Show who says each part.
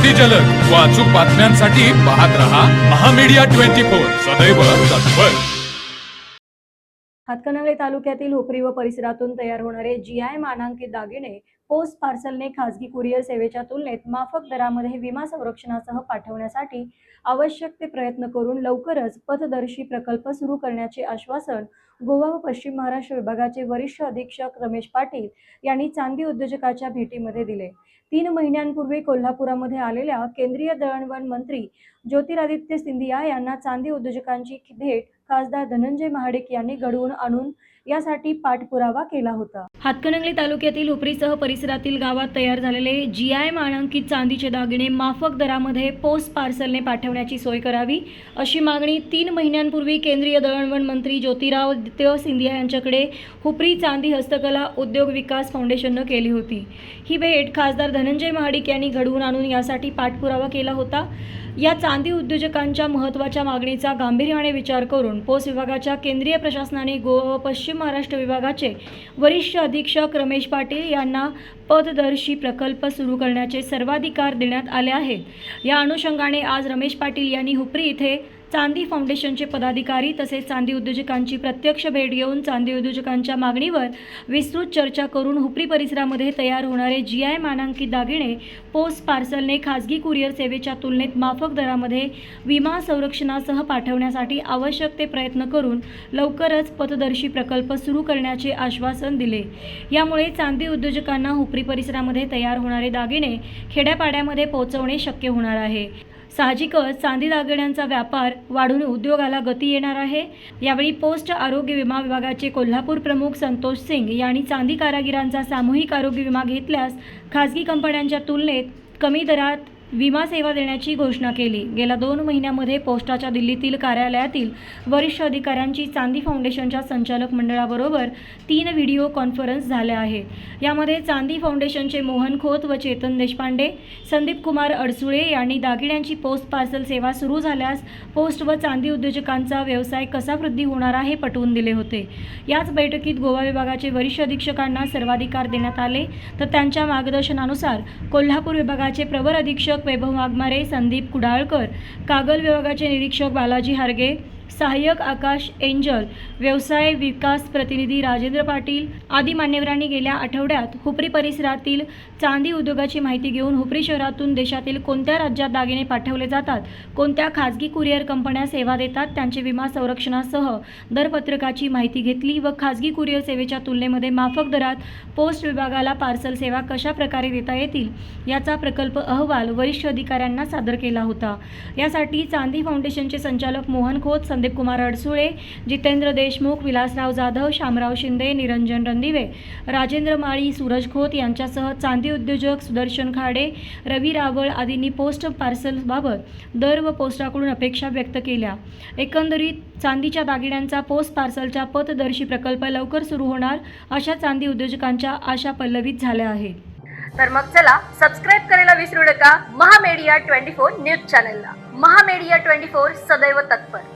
Speaker 1: अगदी जलद व अचूक बातम्यांसाठी पाहत रहा महामीडिया 24 सदैव तत्पर।
Speaker 2: हातकणंगले तालुक्यातील हुपरी व परिसरातून तयार होणारे GI मानांकित दागिने पोस्ट पार्सलने खासगी कुरिअर सेवेच्या तुलनेत माफक दरामध्ये विमा संरक्षणासह पाठवण्यासाठी आवश्यक ते प्रयत्न करून लवकरच पथदर्शी प्रकल्प सुरू करण्याचे आश्वासन गोवा व पश्चिम महाराष्ट्र विभागाचे वरिष्ठ अधीक्षक रमेश पाटील यांनी चांदी उद्योजकाच्या भेटीमध्ये दिले। 3 महिन्यांपूर्वी कोल्हापुरामध्ये आलेल्या केंद्रीय दळणवळण मंत्री ज्योतिरादित्य सिंधिया यांना चांदी उद्योजकांची भेट खासदार धनंजय महाडिक यांनी घडवून आणून यासाठी पाठपुरावा केला होता। हातकणंगले तालुक्यातील हुपरीसह परिसरातील गावात तयार झालेले GI मानांकित चांदीचे दागिने माफक दरामध्ये पोस्ट पार्सलने पाठवण्याची सोय करावी अशी मागणी 3 महिन्यांपूर्वी केंद्रीय दळणवळण मंत्री ज्योतिरादित्य सिंधिया यांच्याकडे हुपरी चांदी हस्तकला उद्योग विकास फाउंडेशनने केली होती। ही भेट खासदार धनंजय महाडिक यांनी घडवून आणून यासाठी पाठपुरावा केला होता। या चांदी उद्योजकांच्या महत्त्वाच्या मागणीचा गांभीर्याने विचार करून पोस्ट विभागाच्या केंद्रीय प्रशासनाने गोवा व पश्चिम महाराष्ट्र विभागाचे वरिष्ठ अधीक्षक रमेश पाटील यांना पथदर्शी प्रकल्प सुरू करण्याचे सर्वाधिकार देण्यात आले आहेत। या अनुषंगाने आज रमेश पाटील यांनी हुपरी येथे चांदी फाउंडेशनचे पदाधिकारी तसेच चांदी उद्योजकांची प्रत्यक्ष भेट घेऊन चांदी उद्योजकांच्या मागणीवर विस्तृत चर्चा करून हुपरी परिसरामध्ये तयार होणारे GI मानांकित दागिने पोस्ट पार्सलने खासगी कुरिअर सेवेच्या तुलनेत माफक दरामध्ये विमा संरक्षणासह पाठवण्यासाठी आवश्यक ते प्रयत्न करून लवकरच पथदर्शी प्रकल्प सुरू करण्याचे आश्वासन दिले। यामुळे चांदी उद्योजकांना हुपरी परिसरामध्ये तयार होणारे दागिने खेड्यापाड्यामध्ये पोहोचवणे शक्य होणार आहे। साहजिकच चांदी दागिन्यांचा व्यापार वाढून उद्योगाला गती येणार आहे। यावेळी पोस्ट आरोग्य विमा विभागाचे कोल्हापूर प्रमुख संतोष सिंग यांनी चांदी कारागिरांचा सामूहिक आरोग्य विमा घेतल्यास खासगी कंपन्यांच्या तुलनेत कमी दरात विमा सेवा देण्याची घोषणा केली। गेल्या 2 महिन्यांमध्ये पोस्टाच्या दिल्लीतील कार्यालयातील वरिष्ठ अधिकाऱ्यांची चांदी फाउंडेशनच्या संचालक मंडळाबरोबर 3 व्हिडिओ कॉन्फरन्स झाल्या आहेत। यामध्ये चांदी फाउंडेशनचे मोहन खोत व चेतन देशपांडे, संदीप कुमार अडसुळे यांनी दागिन्यांची पोस्ट पार्सल सेवा सुरू झाल्यास पोस्ट व चांदी उद्योजकांचा व्यवसाय कसा वृद्धी होणार आहे पटवून दिले होते। याच बैठकीत गोवा विभागाचे वरिष्ठ अधीक्षकांना सर्वाधिकार देण्यात आले, तर त्यांच्या मार्गदर्शनानुसार कोल्हापूर विभागाचे प्रवर अधीक्षक वैभव वाघमारे, संदीप कुडाळकर, कागल विभागाचे निरीक्षक बालाजी हारगे, सहाय्यक आकाश एंजल, व्यवसाय विकास प्रतिनिधी राजेंद्र पाटील आदी मान्यवरांनी गेल्या आठवड्यात हुपरी परिसरातील चांदी उद्योगाची माहिती घेऊन हुपरी शहरातून देशातील कोणत्या राज्यात दागिने पाठवले जातात, कोणत्या खासगी कुरिअर कंपन्या सेवा देतात, त्यांचे विमा संरक्षणासह दरपत्रकाची माहिती घेतली व खासगी कुरिअर सेवेच्या तुलनेमध्ये माफक दरात पोस्ट विभागाला पार्सल सेवा कशा प्रकारे देता येतील याचा प्रकल्प अहवाल वरिष्ठ अधिकाऱ्यांना सादर केला होता। यासाठी चांदी फाउंडेशनचे संचालक मोहन खोत, संदीप कुमार अडसुळे, जितेंद्र देशमुख, विलासराव जाधव, शामराव शिंदे, निरंजन रणदिवे, राजेंद्र माळी, सूरज खोत यांच्यासह चांदी उद्योजक सुदर्शन खाडे, रवी रावळ आदींनी पोस्ट पार्सलबाबत दर व पोस्टाकडून अपेक्षा व्यक्त केल्या। एकंदरीत चांदीच्या दागिन्यांचा पोस्ट पार्सलच्या पथदर्शी प्रकल्प लवकर सुरू होणार अशा चांदी उद्योजकांच्या आशा पल्लवित झाल्या आहेत।
Speaker 3: तर मग चला सबस्क्राईब करायला विसरू नका महामीडिया 24 न्यूज चॅनलला। महामीडिया 24 सदैव तत्पर।